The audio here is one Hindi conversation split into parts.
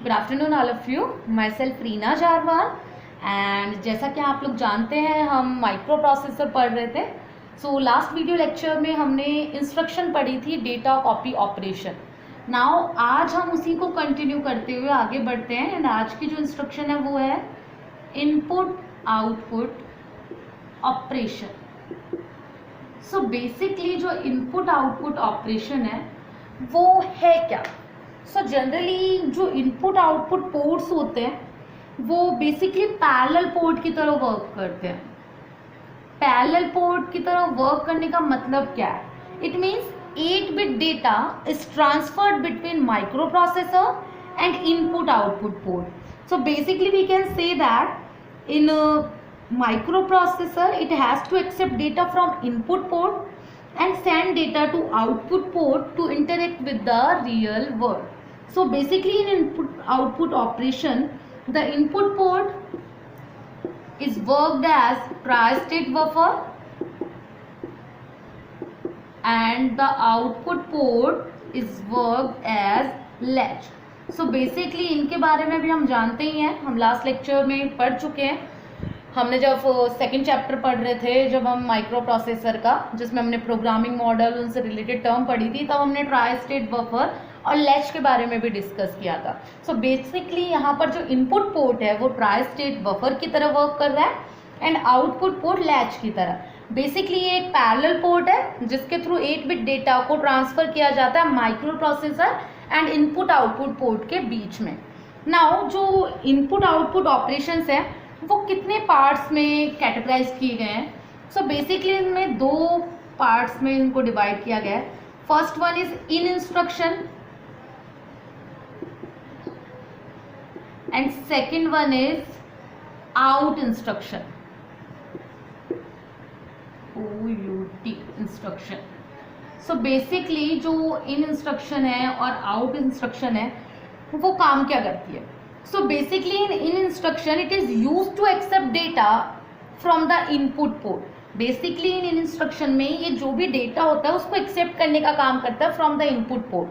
Good afternoon all of you. My self Reena Jarwal and जैसा कि आप लोग जानते हैं हम माइक्रो प्रोसेसर पढ़ रहे थे। सो लास्ट वीडियो लेक्चर में हमने इंस्ट्रक्शन पढ़ी थी डेटा कॉपी ऑपरेशन। नाउ आज हम उसी को कंटिन्यू करते हुए आगे बढ़ते हैं एंड आज की जो इंस्ट्रक्शन है वो है input output operation. So basically जो इनपुट आउटपुट ऑपरेशन है वो है क्या? सो जनरली जो इनपुट आउटपुट पोर्ट्स होते हैं वो बेसिकली पैरेलल पोर्ट की तरह वर्क करते हैं। पैरेलल पोर्ट की तरह वर्क करने का मतलब क्या है? It means 8-bit data is transferred between microprocessor and input output port. So basically we can say that in microprocessor it has to accept data from input port and send data to output port to interact with the real world. So basically in input output operation the input port is worked as tri-state buffer and the output port is worked as latch. So basically इनके बारे में भी हम जानते ही हैं, हम लास्ट लेक्चर में पढ़ चुके हैं। हमने जब सेकंड चैप्टर पढ़ रहे थे जब हम माइक्रो प्रोसेसर का, जिसमें हमने प्रोग्रामिंग मॉडल उनसे रिलेटेड टर्म पढ़ी थी, तब हमने ट्राई स्टेट बफर और लैच के बारे में भी डिस्कस किया था। सो बेसिकली यहाँ पर जो इनपुट पोर्ट है वो ट्राई स्टेट बफर की तरह वर्क कर रहा है एंड आउटपुट पोर्ट लैच की तरह। बेसिकली ये एक पैरेलल पोर्ट है जिसके थ्रू 8-bit डेटा को ट्रांसफर किया जाता है micro processor and input output port के बीच में। नाउ जो इनपुट आउटपुट ऑपरेशंस है वो कितने पार्ट्स में कैटेगराइज किए गए हैं? सो बेसिकली इनमें 2 पार्ट्स में इनको डिवाइड किया गया है। First one is in instruction and second one is out instruction, OUT instruction. So basically जो इन इंस्ट्रक्शन है और आउट इंस्ट्रक्शन है वो काम क्या करती है? So basically in instruction it is used to accept data from the input port. Basically in instruction में ये जो भी डेटा होता है उसको एक्सेप्ट करने का काम करता है from the input port.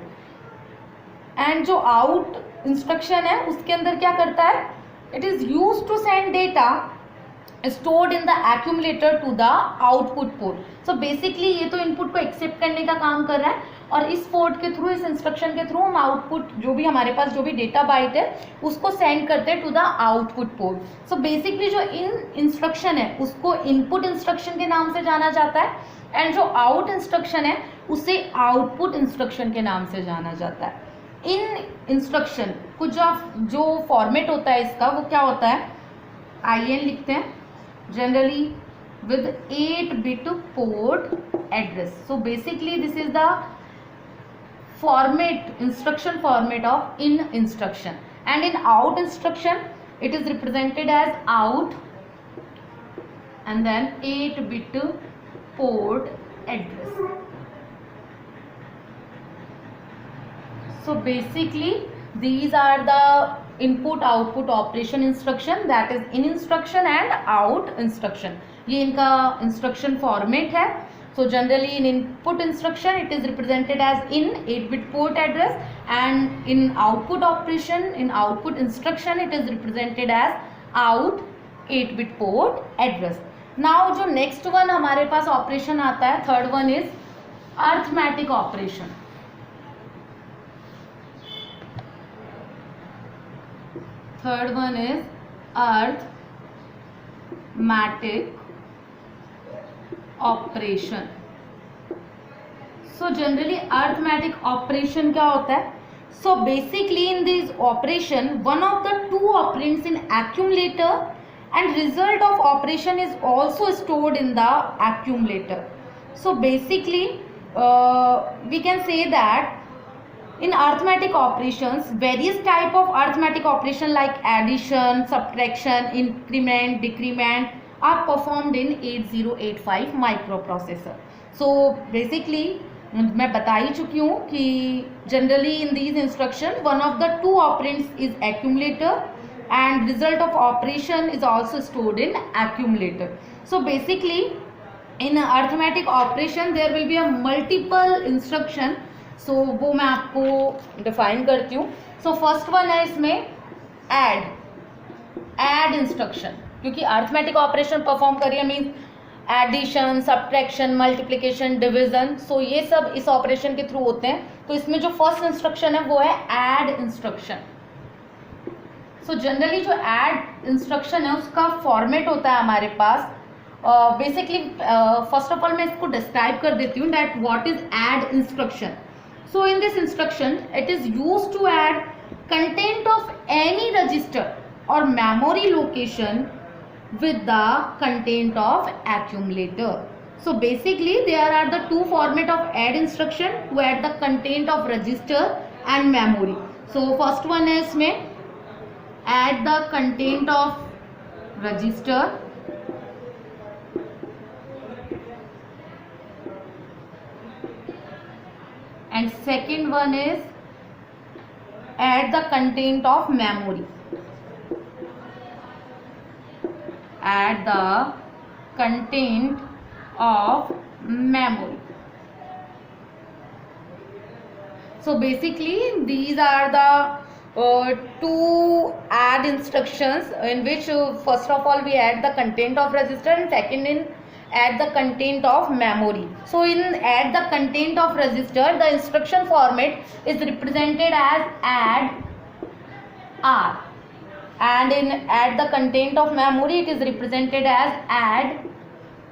And जो out instruction है उसके अंदर क्या करता है? It is used to send data stored in the accumulator to the output port. So basically ये तो इनपुट को एक्सेप्ट करने का काम कर रहा है और इस पोर्ट के थ्रू, इस इंस्ट्रक्शन के थ्रू हम आउटपुट जो भी हमारे पास जो भी डेटा बाइट है उसको सेंड करते हैं to the output port. So basically जो इन इंस्ट्रक्शन है उसको इनपुट इंस्ट्रक्शन के नाम से जाना जाता है एंड जो आउट इंस्ट्रक्शन है उसे आउटपुट इंस्ट्रक्शन के नाम से जाना जाता है। इन इंस्ट्रक्शन कुछ जो फॉर्मेट होता है इसका वो क्या होता है? IN लिखते हैं generally with 8-bit port address. So basically this is the format, instruction format of in instruction, and in out instruction it is represented as out and then 8-bit port address. So basically these are the input output operation instruction, that is in instruction and out instruction. ये इनका इंस्ट्रक्शन फॉर्मेट है। So generally in input instruction it is represented as in 8-bit port address and in output operation, in output instruction it is represented as out 8-bit port address. Now जो नेक्स्ट वन हमारे पास ऑपरेशन आता है, third one is arithmetic operation. Third one is arithmetic operation. So generally arithmetic operation क्या होता है? So basically in this operation one of the 2 operands in accumulator and result of operation is also stored in the accumulator. So basically we can say that in arithmetic operations, various type of arithmetic operation like addition, subtraction, increment, decrement are performed in 8085 microprocessor. So basically मैं बता ही चुकी हूँ कि generally in these instruction one of the 2 operands is accumulator and result of operation is also stored in accumulator. So basically in arithmetic operation there will be a multiple instruction सो वो मैं आपको डिफाइन करती हूँ. सो फर्स्ट वन है इसमें ऐड इंस्ट्रक्शन, क्योंकि अर्थमेटिक ऑपरेशन परफॉर्म करिए means addition, subtraction, multiplication, division. So ये सब इस ऑपरेशन के थ्रू होते हैं. तो इसमें जो फर्स्ट इंस्ट्रक्शन है वो है ऐड इंस्ट्रक्शन. सो जनरली जो ऐड इंस्ट्रक्शन है उसका फॉर्मेट होता है हमारे पास. बेसिकली फर्स्ट ऑफ ऑल मैं इसको डिस्क्राइब कर देती हूँ that what is add instruction. So in this instruction it is used to add content of any register or memory location with the content of accumulator. So basically there are the two format of add instruction to add the content of register and memory. So first one है इसमें add the content of register, and second one is add the content of memory. Add the content of memory. So basically these are the two add instructions in which first of all we add the content of register and second in add the content of memory. So in add the content of register the instruction format is represented as add R, and in add the content of memory it is represented as add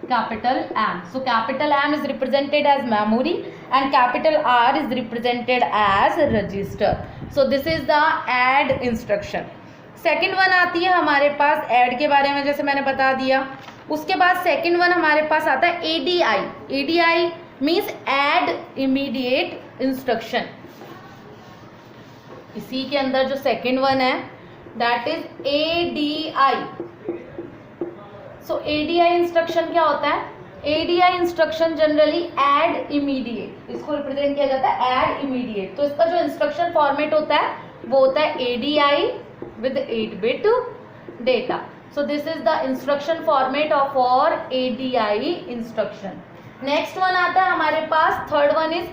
capital M. So capital M is represented as memory and capital R is represented as register. So this is the add instruction. Second one आती है हमारे पास ऐड के बारे में जैसे मैंने बता दिया. उसके बाद सेकेंड वन हमारे पास आता है ADI. ADI means add immediate instruction. इसी के अंदर जो सेकेंड वन है that is ADI. So ADI instruction क्या होता है? ADI instruction generally add immediate, इसको रिप्रेजेंट किया जाता है ऐड इमीडिएट. तो इसका जो इंस्ट्रक्शन फॉर्मेट होता है वो होता है ADI with 8-bit data. So this is the instruction format of for ADI instruction. Next one आता है हमारे पास, third one is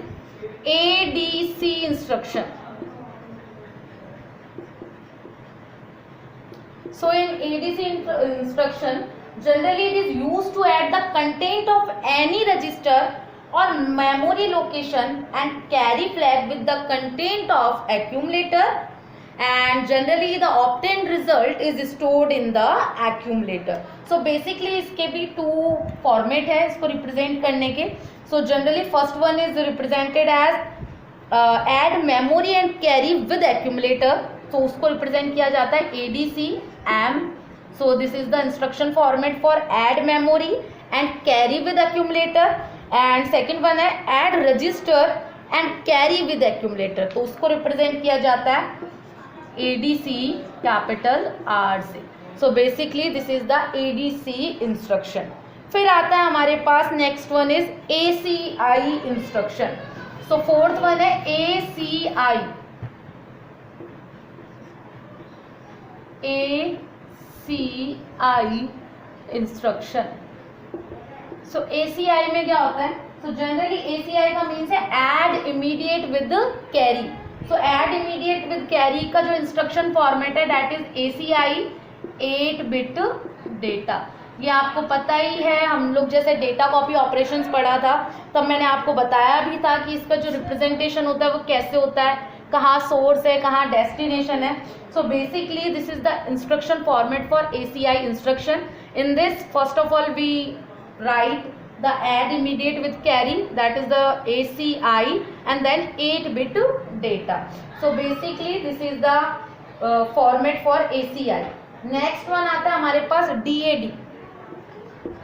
ADC instruction. So in ADC instruction, generally it is used to add the content of any register or memory location and carry flag with the content of accumulator, and generally the obtained result is stored in the accumulator. So basically इसके भी two format है इसको represent करने के. So generally first one is represented as add memory and carry with accumulator. तो उसको रिप्रेजेंट किया जाता है ADC M. So this is the instruction format for add memory and carry with accumulator. And second one है add register and carry with accumulator. तो उसको रिप्रेजेंट किया जाता है ADC capital R से. So basically this is the ADC instruction. फिर आता है हमारे पास next one is ACI instruction. So fourth one है ACI. ACI instruction. So ACI में क्या होता है? सो जनरली ACI का मीन्स है add immediate with carry. So add immediate with carry का जो इंस्ट्रक्शन फॉर्मेट है that is ACI 8-bit data. ये आपको पता ही है, हम लोग जैसे डेटा कॉपी ऑपरेशंस पढ़ा था तब मैंने आपको बताया भी था कि इसका जो रिप्रेजेंटेशन होता है वो कैसे होता है, कहाँ सोर्स है, कहाँ डेस्टिनेशन है. So basically this is the instruction format for ACI instruction. In this first of all we write the add immediate with carry that is the ACI and then 8-bit data. So basically this is the format for ACI. Next one आता है हमारे पास DAD.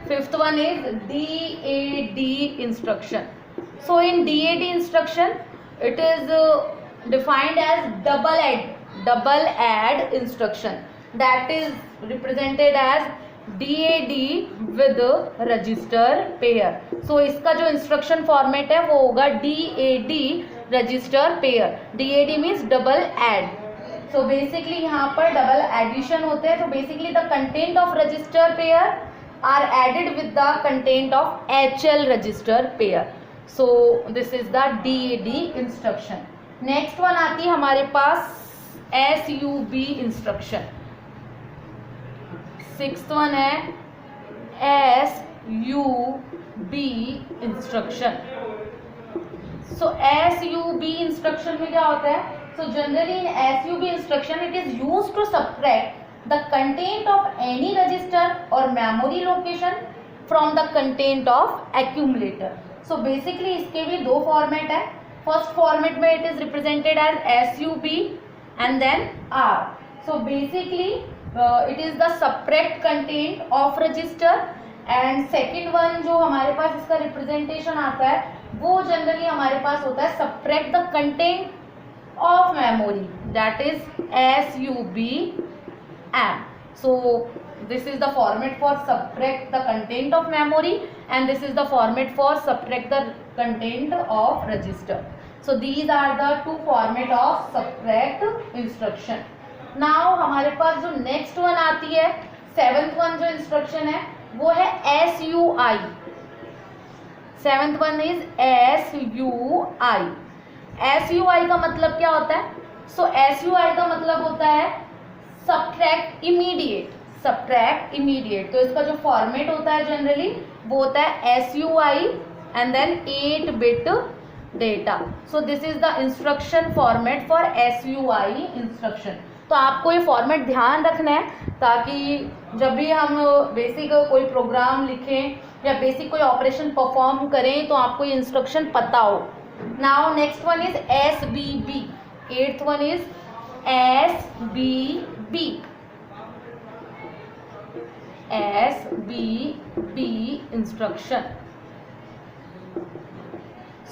Fifth one is DAD instruction. So in DAD instruction it is defined as double add instruction that is represented as DAD with register pair. So इसका जो इंस्ट्रक्शन फॉर्मेट है वो होगा DAD register pair. DAD means double add. So basically यहाँ पर डबल एडिशन होते हैं. तो basically the content of register pair are added with the content of HL register pair. So this is the DAD instruction. Next one आती है हमारे पास SUB इंस्ट्रक्शन. सिक्स्थ वन है SUB instruction. So SUB instruction में क्या होता है? So generally in SUB instruction it is used to subtract the content of any register और memory location from the content of accumulator. So basically इसके भी दो फॉर्मेट है. फर्स्ट फॉर्मेट में it is represented as SUB and then R. So basically it is the subtract content of register. And second one जो हमारे पास इसका रिप्रेजेंटेशन आता है वो जनरली हमारे पास होता है subtract the content of memory, that is SUB M. So this is the format for subtract the content of memory and this is the format for subtract the content of register. So these are the two format of subtract instruction. Now हमारे पास जो next one आती है, seventh one जो instruction है वो है SUI. Seventh one is SUI. SUI का मतलब क्या होता है? सो SUI का मतलब होता है सब्ट्रैक्ट इमीडिएट. Subtract immediate. तो इसका जो फॉर्मेट होता है जनरली वो होता है SUI and then 8-bit data. So this is the instruction format for SUI instruction. तो आपको ये फॉर्मेट ध्यान रखना है ताकि जब भी हम बेसिक कोई प्रोग्राम लिखें या बेसिक कोई ऑपरेशन परफॉर्म करें तो आपको ये इंस्ट्रक्शन पता हो. Now next one is SBB. Eighth one is SBB. SBB instruction.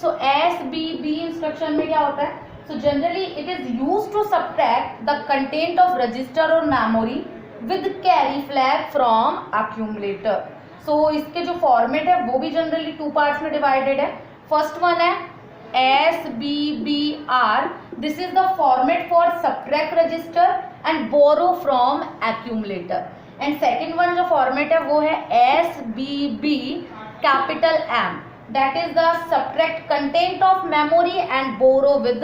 So SBB instruction में क्या होता है? So generally it is used to subtract the content of register or memory with carry flag from accumulator. So इसके जो फॉर्मेट है वो भी जनरली टू पार्ट्स में डिवाइडेड है. फर्स्ट वन है SBBR. This is the format for subtract register and borrow from accumulator. And second one जो फॉर्मेट है वो है SBB capital M. That is the subtract content of memory and borrow with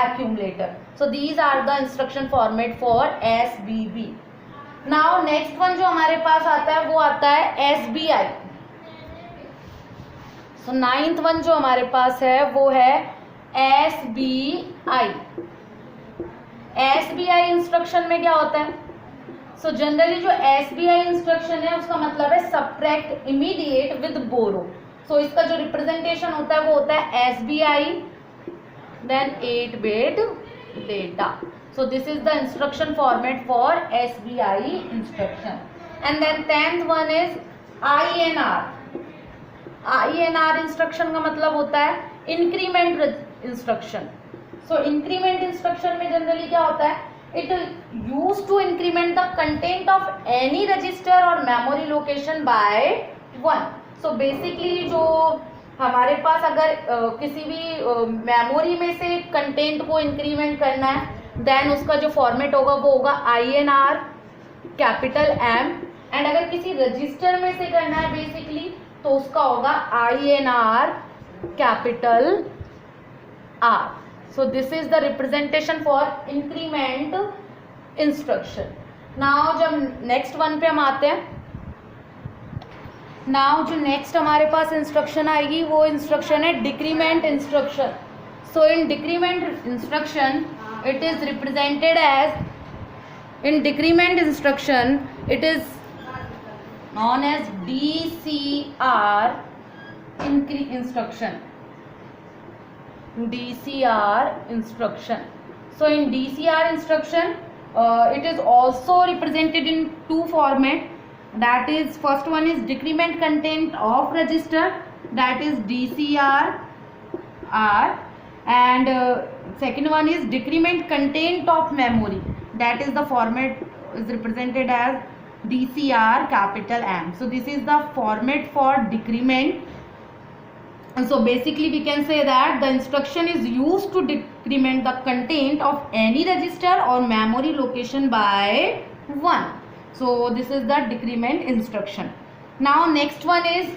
accumulator. So these are the instruction format for SBB. Now next one जो हमारे पास आता है वो आता है SBI. So नाइन्थ वन जो हमारे पास है वो है SBI. SBI इंस्ट्रक्शन में क्या होता है? सो जनरली जो SBI इंस्ट्रक्शन है उसका मतलब है subtract immediate with borrow. So इसका जो रिप्रेजेंटेशन होता है वो होता है SBI then 8-bit data. So this is the instruction format for SBI instruction. And then 10th one is INR. INR instruction का मतलब होता है increment instruction. So increment instruction में जनरली क्या होता है? It use to increment the content of any register और मेमोरी लोकेशन बाय 1. सो बेसिकली जो हमारे पास अगर किसी भी मेमोरी में से कंटेंट को इंक्रीमेंट करना है देन उसका जो फॉर्मेट होगा वो होगा INR कैपिटल M. एंड अगर किसी रजिस्टर में से करना है बेसिकली तो उसका होगा INR capital R. So this is the representation for increment instruction. Now जब नेक्स्ट वन पे हम आते हैं, नाउ जो नेक्स्ट हमारे पास इंस्ट्रक्शन आएगी वो इंस्ट्रक्शन है decrement instruction. So in decrement instruction it is represented as, in decrement instruction it is known as DCR instruction. DCR instruction. So in DCR instruction it is also represented in two format. That is first one is decrement content of register, that is DCR R, and second one is decrement content of memory, that is the format is represented as DCR capital M. So this is the format for decrement. And so basically we can say that the instruction is used to decrement the content of any register or memory location by 1. So this is the decrement instruction. Now next one is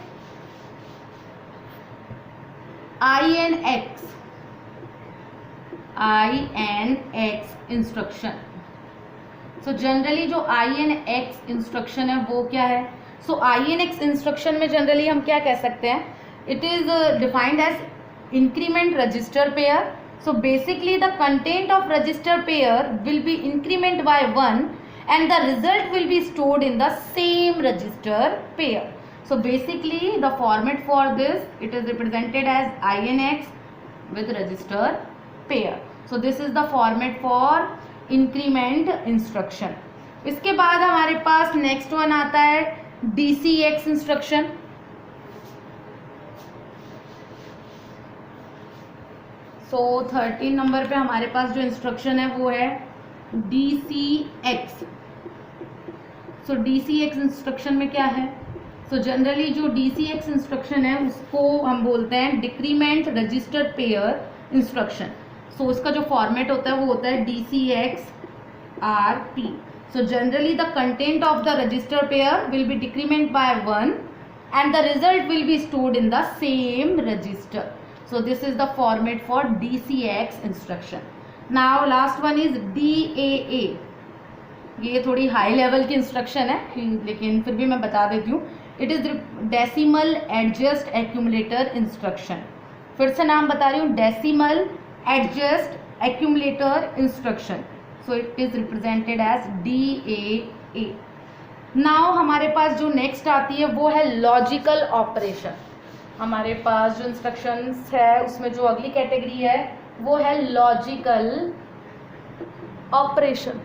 INX instruction. So generally जो INX इंस्ट्रक्शन है वो क्या है? सो INX इंस्ट्रक्शन में जनरली हम क्या कह सकते हैं? It is defined as increment register pair. So basically the content of register pair will be increment by 1 and the result will be stored in the same register pair. So basically the format for this, it is represented as INX with register pair. So this is the format for increment instruction. इसके बाद हमारे पास next one आता है DCX instruction. सो 13 नंबर पे हमारे पास जो इंस्ट्रक्शन है वो है DCX. सो DCX इंस्ट्रक्शन में क्या है? सो जनरली जो DCX इंस्ट्रक्शन है उसको हम बोलते हैं डिक्रीमेंट रजिस्टर पेयर इंस्ट्रक्शन. सो उसका जो फॉर्मेट होता है वो होता है DCX RP. So generally the content of the register pair will be decrement by 1 and the result will be stored in the same register. So this is the format for DCX instruction. Now last one is DAA. ये थोड़ी हाई लेवल की इंस्ट्रक्शन है लेकिन फिर भी मैं बता देती हूँ. It is decimal adjust accumulator instruction. फिर से नाम बता रही हूँ, decimal adjust accumulator instruction. So it is represented as DAA. Now हमारे पास जो नेक्स्ट आती है वो है लॉजिकल ऑपरेशन. हमारे पास जो इंस्ट्रक्शंस है उसमें जो अगली कैटेगरी है वो है logical operation.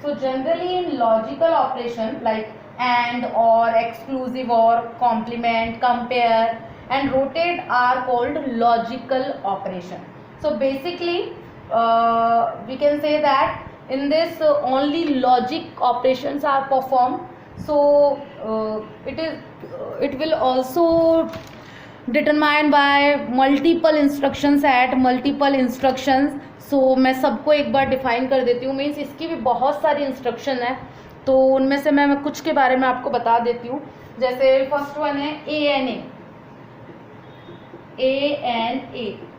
So generally in logical operation like and or exclusive or complement compare and rotate are called logical operation. So basically we can say that in this only logic operations are perform. So it will also determined by multiple instructions at multiple instructions. So मैं सबको एक बार डिफाइन कर देती हूँ. मीन्स इसकी भी बहुत सारी इंस्ट्रक्शन है तो उनमें से मैं कुछ के बारे में आपको बता देती हूँ. जैसे फर्स्ट वन है ANA.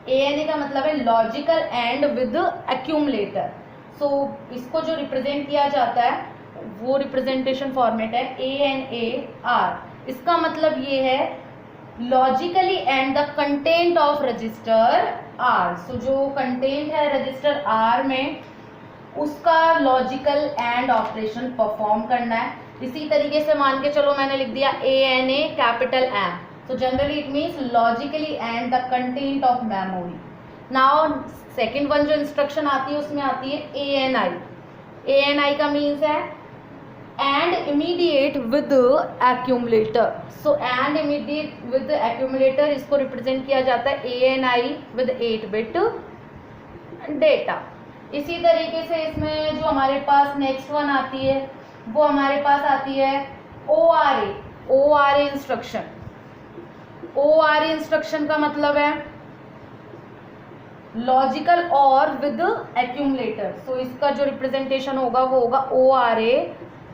ANA का मतलब है लॉजिकल एंड विद एक्यूमुलेटर. सो इसको जो रिप्रेजेंट किया जाता है वो रिप्रेजेंटेशन फॉर्मेट है ANAR. इसका मतलब ये है logically and the content of register R. सो जो कंटेंट है रजिस्टर R में उसका लॉजिकल एंड ऑपरेशन परफॉर्म करना है. इसी तरीके से मान के चलो मैंने लिख दिया ANA capital M. So generally it means logically and the content of memory. Now second one जो इंस्ट्रक्शन आती है उसमें आती है ANI. ANI का मीन्स है and immediate with accumulator. So and immediate with accumulator इसको रिप्रेजेंट किया जाता है ANI with 8-bit data. इसी तरीके से इसमें जो हमारे पास नेक्स्ट वन आती है वो हमारे पास आती है ORA इंस्ट्रक्शन. ORA इंस्ट्रक्शन का मतलब है लॉजिकल और विद एक्यूमुलेटर. सो इसका जो रिप्रेजेंटेशन होगा वो होगा ORA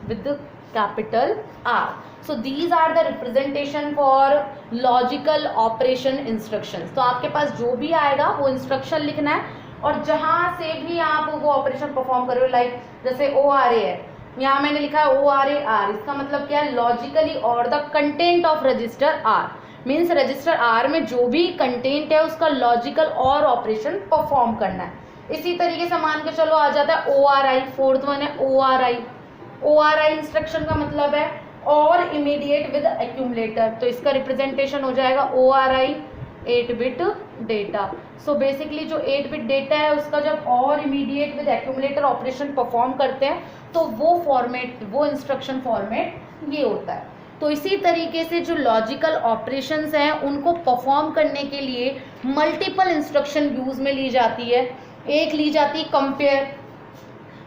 with the capital R. So these are the representation for logical operation instructions. तो आपके पास जो भी आएगा वो इंस्ट्रक्शन लिखना है और जहाँ से भी आप वो ऑपरेशन परफॉर्म कर रहे हो. लाइक जैसे ORA है, यहाँ मैंने लिखा है ORAR. इसका मतलब क्या है? लॉजिकली और the content of register R. Means register R में जो भी कंटेंट है उसका लॉजिकल और ऑपरेशन परफॉर्म करना है. इसी तरीके से मान के चलो आ जाता है ORI. फोर्थ वन है ORI इंस्ट्रक्शन का मतलब है और इमीडिएट विद एक्यूमुलेटर. तो इसका रिप्रेजेंटेशन हो जाएगा ORI 8-bit डेटा. सो बेसिकली जो 8-bit डेटा है उसका जब और immediate with accumulator operation perform करते हैं तो वो इंस्ट्रक्शन फॉर्मेट ये होता है. तो इसी तरीके से जो लॉजिकल ऑपरेशंस हैं उनको परफॉर्म करने के लिए मल्टीपल इंस्ट्रक्शन यूज में ली जाती है. एक ली जाती है कंपेयर.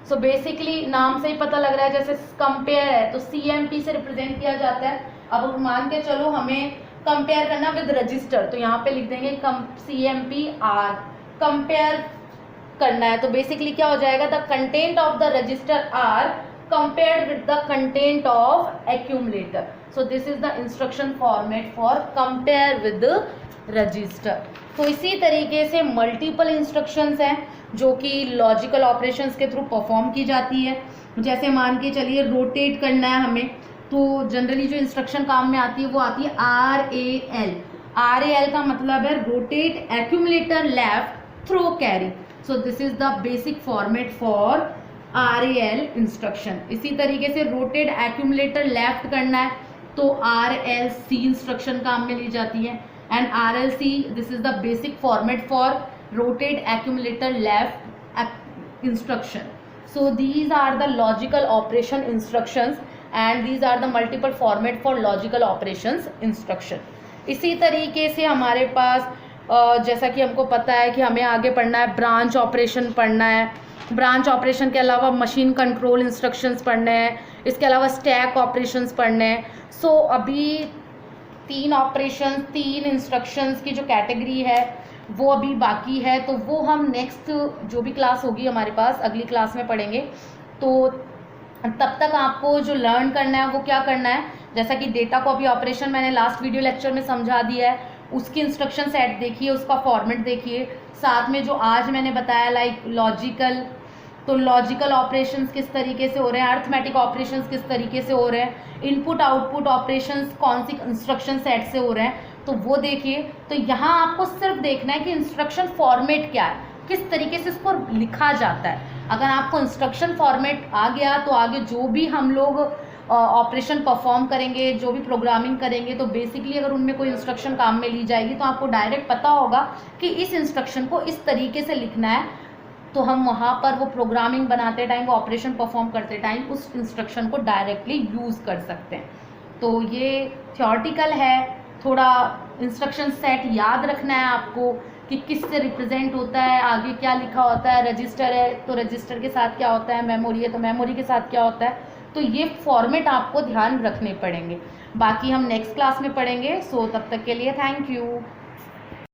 सो बेसिकली नाम से ही पता लग रहा है जैसे कंपेयर है तो CMP से रिप्रेजेंट किया जाता है. अब मान के चलो हमें कंपेयर करना विद रजिस्टर तो यहाँ पे लिख देंगे CMP R. कंपेयर करना है तो बेसिकली क्या हो जाएगा? The content of the register R compared with the content of accumulator. So this is the instruction format for compare with register. तो इसी तरीके से मल्टीपल इंस्ट्रक्शंस हैं जो कि लॉजिकल ऑपरेशंस के थ्रू परफॉर्म की जाती है। जैसे मान के चलिए रोटेट करना है हमें, तो जनरली जो इंस्ट्रक्शन काम में आती है वो आती है RAL। RAL का मतलब है rotate accumulator left through carry. So this is the basic format for RAL instruction. इसी तरीके से रोटेट एक्यूमुलेटर लेफ्ट करना है तो RLC इंस्ट्रक्शन काम में ली जाती है। And RLC this is the basic format for rotate accumulator left instruction. So these are the logical operation instructions and these are the multiple format for logical operations instruction. इसी तरीके से हमारे पास जैसा कि हमको पता है कि हमें आगे पढ़ना है ब्रांच ऑपरेशन पढ़ना है। ब्रांच ऑपरेशन के अलावा मशीन कंट्रोल इंस्ट्रक्शंस पढ़ने हैं, इसके अलावा स्टैक ऑपरेशंस पढ़ने हैं। सो अभी 3 ऑपरेशन 3 इंस्ट्रक्शंस की जो कैटेगरी है वो अभी बाकी है, तो वो हम नेक्स्ट जो भी क्लास होगी हमारे पास अगली क्लास में पढ़ेंगे। तो तब तक आपको जो लर्न करना है वो क्या करना है, जैसा कि डेटा कॉपी ऑपरेशन मैंने लास्ट वीडियो लेक्चर में समझा दिया है, उसकी इंस्ट्रक्शन सेट देखिए, उसका फॉर्मेट देखिए। साथ में जो आज मैंने बताया लाइक लॉजिकल, तो लॉजिकल ऑपरेशंस किस तरीके से हो रहे हैं, अर्थमेटिक ऑपरेशंस किस तरीके से हो रहे हैं, इनपुट आउटपुट ऑपरेशंस कौन सी इंस्ट्रक्शन सेट से हो रहे हैं, तो वो देखिए। तो यहाँ आपको सिर्फ देखना है कि इंस्ट्रक्शन फॉर्मेट क्या है, किस तरीके से इसको लिखा जाता है। अगर आपको इंस्ट्रक्शन फॉर्मेट आ गया तो आगे जो भी हम लोग ऑपरेशन परफॉर्म करेंगे, जो भी प्रोग्रामिंग करेंगे, तो बेसिकली अगर उनमें कोई इंस्ट्रक्शन काम में ली जाएगी तो आपको डायरेक्ट पता होगा कि इस इंस्ट्रक्शन को इस तरीके से लिखना है, तो हम वहाँ पर वो प्रोग्रामिंग बनाते टाइम, वो ऑपरेशन परफॉर्म करते टाइम उस इंस्ट्रक्शन को डायरेक्टली यूज़ कर सकते हैं। तो ये थ्योरेटिकल है, थोड़ा इंस्ट्रक्शन सेट याद रखना है आपको कि किससे रिप्रेजेंट होता है, आगे क्या लिखा होता है। रजिस्टर है तो रजिस्टर के साथ क्या होता है, मेमोरी है तो मेमोरी के साथ क्या होता है, तो ये फॉर्मेट आपको ध्यान रखने पड़ेंगे। बाकी हम नेक्स्ट क्लास में पढ़ेंगे। सो तब तक के लिए थैंक यू।